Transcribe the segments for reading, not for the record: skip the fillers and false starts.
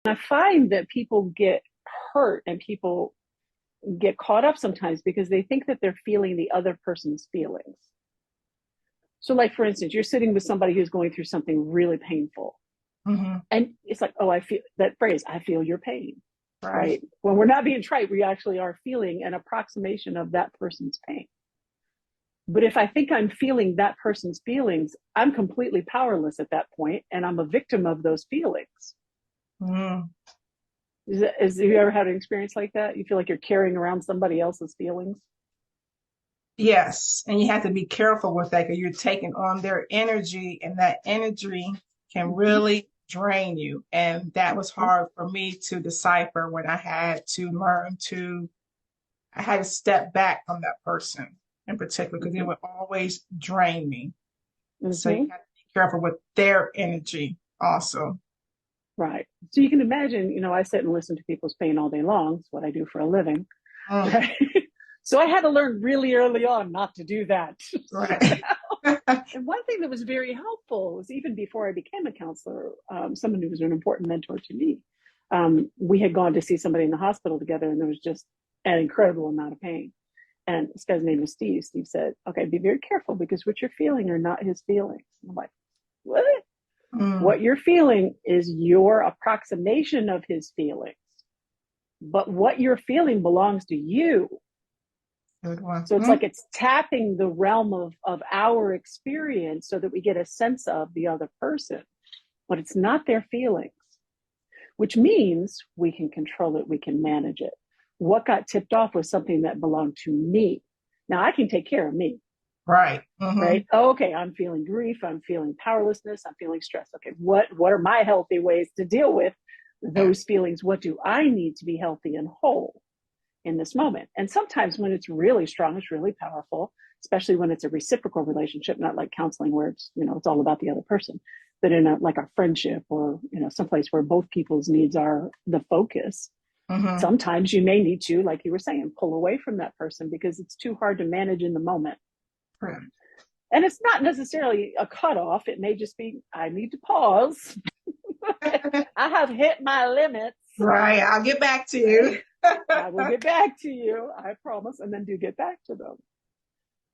I find that people get hurt and people get caught up sometimes because they think that they're feeling the other person's feelings. So, like, for instance, you're sitting with somebody who's going through something really painful. Hmm. And it's like, oh, I feel that phrase, I feel your pain, Right. right? When we're not being trite, we actually are feeling an approximation of that person's pain. But if I think I'm feeling that person's feelings, I'm completely powerless at that point, and I'm a victim of those feelings. Mm. Have you ever had an experience like that? You feel like you're carrying around somebody else's feelings? Yes. And you have to be careful with that because you're taking on their energy, and that energy can Mm-hmm. really drain you. And that was Mm-hmm. hard for me to decipher when I had to learn to, I had to step back from that person in particular because it Mm-hmm. would always drain me. So you Mm-hmm. have to be careful with their energy also. Right. So you can imagine, I sit and listen to people's pain all day long. It's what I do for a living. Mm, Right. So I had to learn really early on not to do that. right. And one thing that was very helpful was even before I became a counselor, someone who was an important mentor to me. We had gone to see somebody in the hospital together, and there was just an incredible amount of pain. And this guy's name was Steve. Steve said, okay, be very careful because what you're feeling are not his feelings. And I'm like, what? Mm, What you're feeling is your approximation of his feelings. But what you're feeling belongs to you. good one. So it's Mm, like it's tapping the realm of our experience so that we get a sense of the other person, but it's not their feelings, which means we can control it, we can manage it. What got tipped off was something that belonged to me. Now I can take care of me, right. Hmm. right? Oh, okay, I'm feeling grief, I'm feeling powerlessness, I'm feeling stress. Okay, what are my healthy ways to deal with those feelings? What do I need to be healthy and whole in this moment? And sometimes when it's really strong, it's really powerful, especially when it's a reciprocal relationship, not like counseling where it's all about the other person, but in like a friendship or, someplace where both people's needs are the focus. Hmm. Sometimes you may need to, like you were saying, pull away from that person because it's too hard to manage in the moment. And it's not necessarily a cutoff. It may just be, I need to pause. I have hit my limits. Right. I'll get back to Right. you. I will get back to you, I promise, and then do get back to them,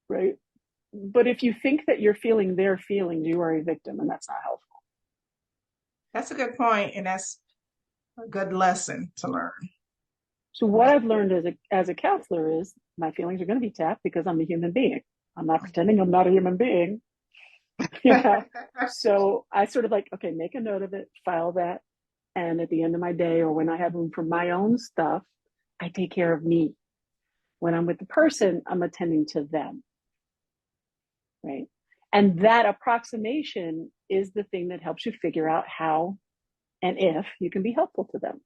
right? But if you think that you're feeling their feelings, you are a victim, and that's not helpful. That's a good point, and that's a good lesson to learn. So what I've learned as a counselor is my feelings are going to be tapped because I'm a human being. I'm not pretending I'm not a human being, you know. So I sort of like, okay, make a note of it, file that, and at the end of my day or when I have room for my own stuff, I take care of me. When I'm with the person, I'm attending to them, right? And that approximation is the thing that helps you figure out how and if you can be helpful to them.